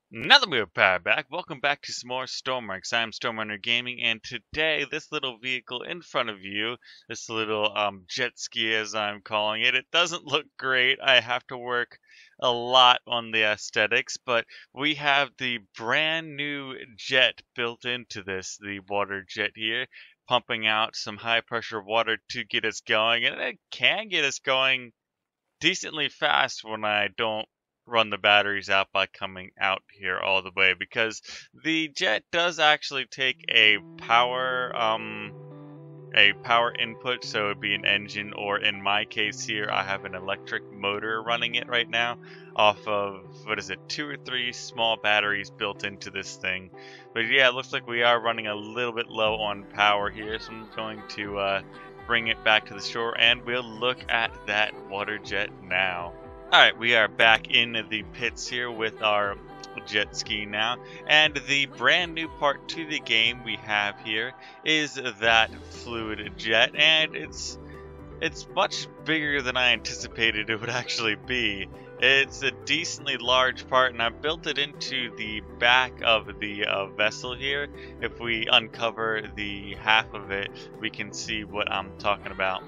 Now that we're powered back, welcome back to some more Stormworks. I'm StormRunner Gaming, and today this little vehicle in front of you, this little jet ski as I'm calling it, it doesn't look great. I have to work a lot on the aesthetics, but we have the brand new jet built into this, the water jet here, pumping out some high pressure water to get us going, and it can get us going decently fast when I don't run the batteries out by coming out here all the way, because the jet does actually take a power input, so it'd be an engine, or in my case here I have an electric motor running it right now off of, what is it, 2 or 3 small batteries built into this thing. But yeah, it looks like we are running a little bit low on power here, so I'm going to bring it back to the shore, and we'll look at that water jet now. Alright, we are back in the pits here with our jet ski now, and the brand new part to the game we have here is that fluid jet, and it's much bigger than I anticipated it would actually be. It's a decently large part, and I built it into the back of the vessel here. If we uncover the half of it, we can see what I'm talking about.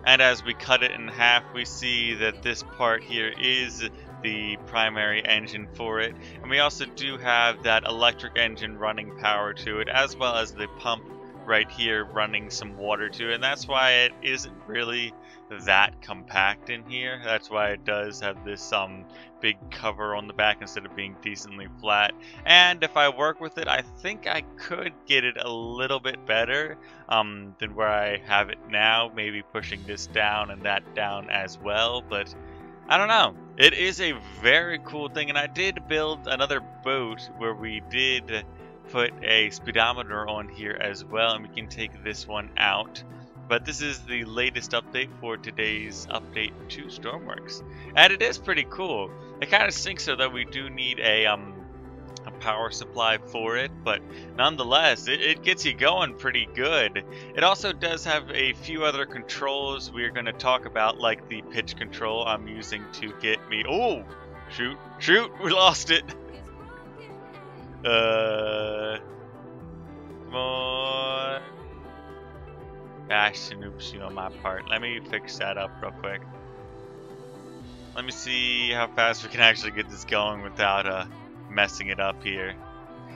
And as we cut it in half, we see that this part here is the primary engine for it. And we also do have that electric engine running power to it, as well as the pump right here running some water to it. And that's why it isn't really that compact in here. That's why it does have this big cover on the back instead of being decently flat. And if I work with it, I think I could get it a little bit better than where I have it now, maybe pushing this down and that down as well, but I don't know. It is a very cool thing, and I did build another boat where we did put a speedometer on here as well, and we can take this one out. But this is the latest update for today's update to Stormworks, and it is pretty cool. It kind of stinks though that we do need a power supply for it, but nonetheless, it gets you going pretty good. It also does have a few other controls we're going to talk about, like the pitch control I'm using to get me. Oh, shoot, we lost it. Come on. Bash and oopsie on my part. Let me fix that up real quick. Let me see how fast we can actually get this going without messing it up here.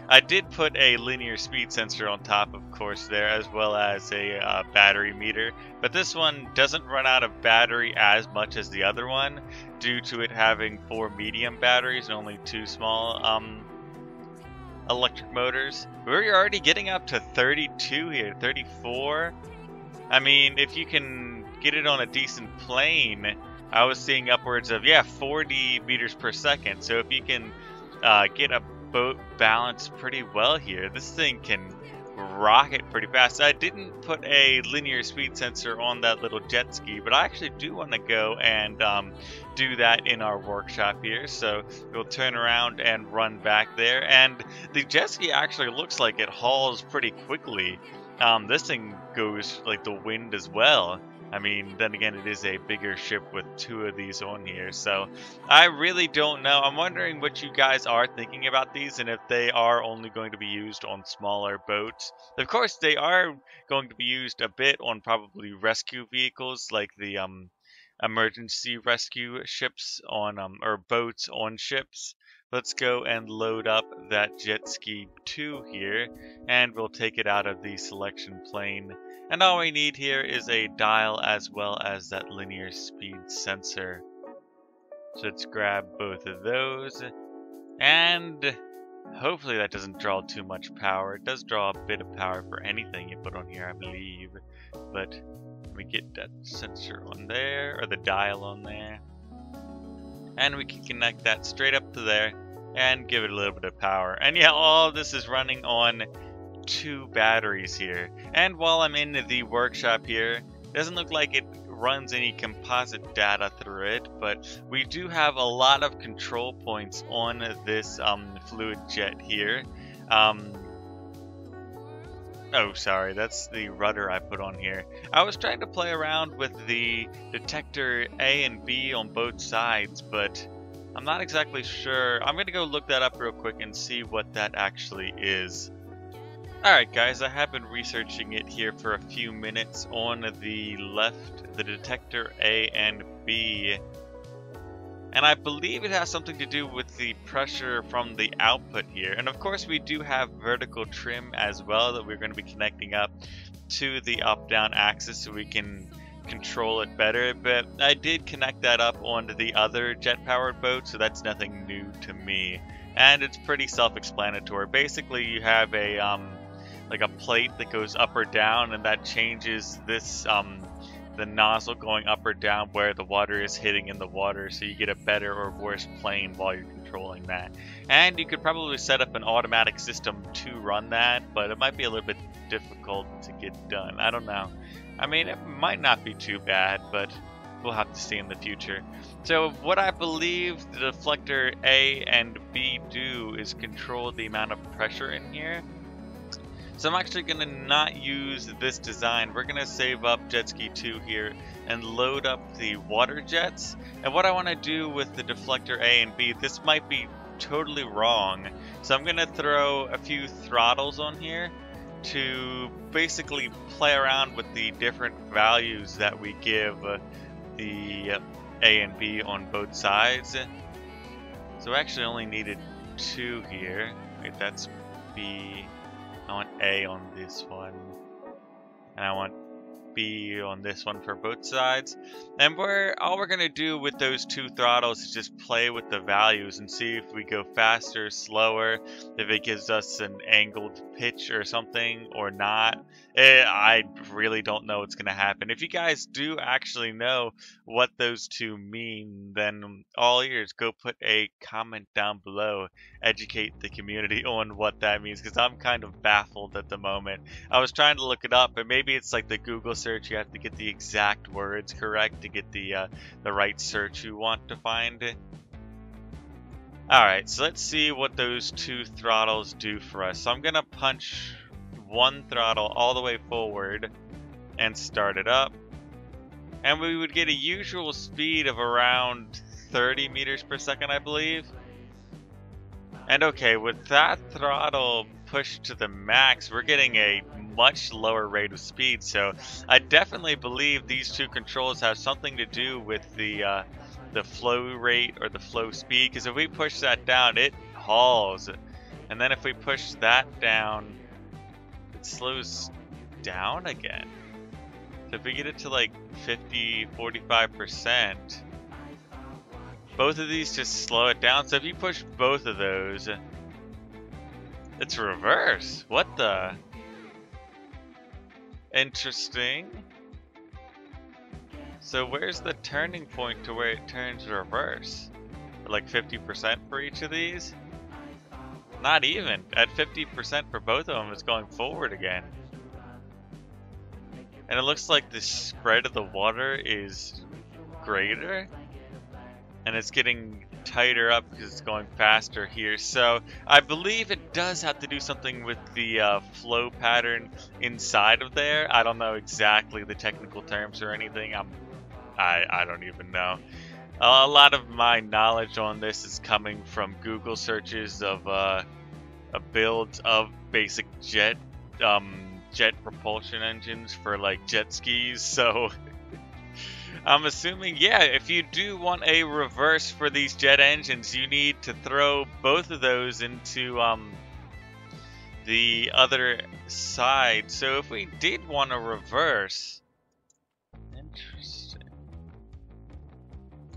I did put a linear speed sensor on top, of course, there, as well as a battery meter, but this one doesn't run out of battery as much as the other one, due to it having 4 medium batteries and only 2 small electric motors. We're already getting up to 32 here, 34. I mean, if you can get it on a decent plane, I was seeing upwards of 40 meters per second. So if you can get a boat balanced pretty well here, this thing can rocket pretty fast. I didn't put a linear speed sensor on that little jet ski, but I actually do want to go and do that in our workshop here. So we'll turn around and run back there, and the jet ski actually looks like it hauls pretty quickly. This thing goes like the wind as well. I mean, then again, it is a bigger ship with 2 of these on here, so I really don't know. I'm wondering what you guys are thinking about these, and if they are only going to be used on smaller boats. Of course, they are going to be used a bit on probably rescue vehicles, like the emergency rescue ships on or boats on ships. Let's go and load up that jet ski 2 here, and we'll take it out of the selection plane. And all we need here is a dial as well as that linear speed sensor. So let's grab both of those, and hopefully that doesn't draw too much power. It does draw a bit of power for anything you put on here, I believe, but let me get that sensor on there, or the dial on there. And we can connect that straight up to there and give it a little bit of power. And yeah, all of this is running on 2 batteries here. And while I'm in the workshop here, it doesn't look like it runs any composite data through it, but we do have a lot of control points on this fluid jet here. Oh, sorry, that's the rudder I put on here. I was trying to play around with the detector A and B on both sides, but I'm not exactly sure. I'm gonna go look that up real quick and see what that actually is. Alright guys, I have been researching it here for a few minutes. On the left, the detector A and B. And I believe it has something to do with the pressure from the output here. And of course we do have vertical trim as well that we're going to be connecting up to the up-down axis so we can control it better. But I did connect that up onto the other jet-powered boat, so that's nothing new to me. And it's pretty self-explanatory. Basically you have a like a plate that goes up or down, and that changes this the nozzle going up or down where the water is hitting in the water, so you get a better or worse plane while you're controlling that. And you could probably set up an automatic system to run that, but it might be a little bit difficult to get done. I don't know. I mean, it might not be too bad, but we'll have to see in the future. So what I believe the deflector A and B do is control the amount of pressure in here. So I'm actually going to not use this design. We're going to save up Jet Ski 2 here and load up the water jets. And what I want to do with the deflector A and B, this might be totally wrong. So I'm going to throw a few throttles on here to basically play around with the different values that we give the A and B on both sides. So I actually only needed 2 here. Wait, that's B. I want A on this one, and I want B on this one for both sides. And all we're gonna do with those 2 throttles is just play with the values and see if we go faster, slower, if it gives us an angled pitch or something or not. I really don't know what's gonna happen. If you guys do actually know what those 2 mean, then all ears, go put a comment down below. Educate the community on what that means, because I'm kind of baffled at the moment. I was trying to look it up, and maybe it's like the Google search. You have to get the exact words correct to get the right search you want to find. Alright, so let's see what those 2 throttles do for us. So I'm gonna punch 1 throttle all the way forward and start it up. And we would get a usual speed of around 30 meters per second, I believe. And okay, with that throttle pushed to the max, we're getting a much lower rate of speed. So I definitely believe these 2 controls have something to do with the flow rate or the flow speed. Because if we push that down, it hauls. And then if we push that down, it slows down again. So if we get it to like 50-45%, both of these just slow it down. So if you push both of those, it's reverse. What the? Interesting. So where's the turning point to where it turns reverse? Like 50% for each of these? Not even. At 50% for both of them, it's going forward again. And it looks like the spread of the water is greater. And it's getting tighter up because it's going faster here. So I believe it does have to do something with the flow pattern inside of there. I don't know exactly the technical terms or anything. I don't even know. A lot of my knowledge on this is coming from Google searches of builds of basic jet propulsion engines for like jet skis. So I'm assuming, yeah, if you do want a reverse for these jet engines, you need to throw both of those into the other side. So if we did want a reverse, interesting.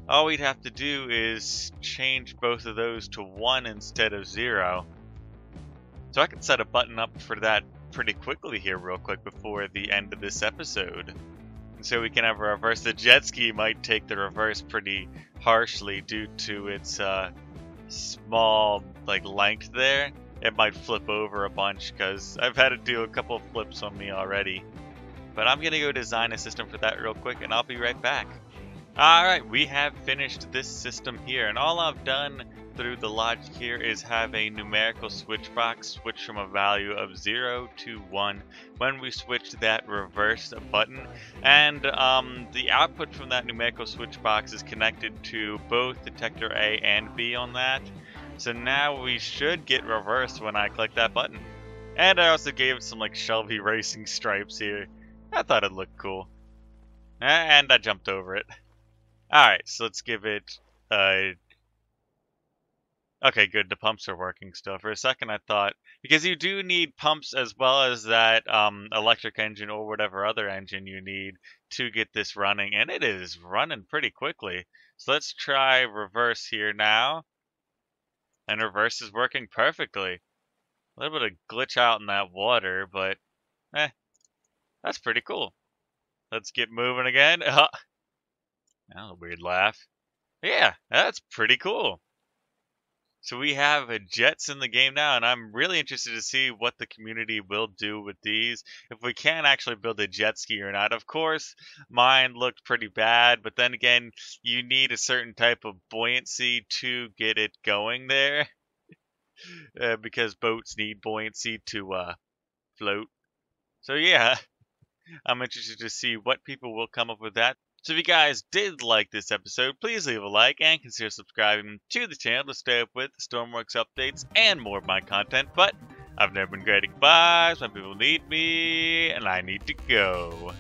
All we'd have to do is change both of those to 1 instead of 0. So I can set a button up for that pretty quickly here real quick before the end of this episode. So we can have a reverse. The jet ski might take the reverse pretty harshly due to its small like length there. It might flip over a bunch because I've had to do a couple of flips on me already. But I'm going to go design a system for that real quick and I'll be right back. Alright, we have finished this system here, and all I've done through, the logic here is have a numerical switch box switch from a value of 0 to 1. When we switch that reverse button, and the output from that numerical switch box is connected to both detector A and B on that. So now we should get reversed when I click that button. And I also gave it some like Shelby racing stripes here. I thought it looked cool. And I jumped over it. Alright, so let's give it okay, good, the pumps are working still. For a second I thought, because you do need pumps as well as that electric engine or whatever other engine you need to get this running, and it is running pretty quickly. So let's try reverse here now. And reverse is working perfectly. A little bit of glitch out in that water, but that's pretty cool. Let's get moving again. That was a weird laugh. Yeah, that's pretty cool. So we have jets in the game now, and I'm really interested to see what the community will do with these. If we can actually build a jet ski or not. Of course, mine looked pretty bad, but then again, you need a certain type of buoyancy to get it going there. Because boats need buoyancy to float. So yeah, I'm interested to see what people will come up with that. So if you guys did like this episode, please leave a like and consider subscribing to the channel to stay up with Stormworks updates and more of my content. But I've never been great at goodbyes, when people need me, and I need to go.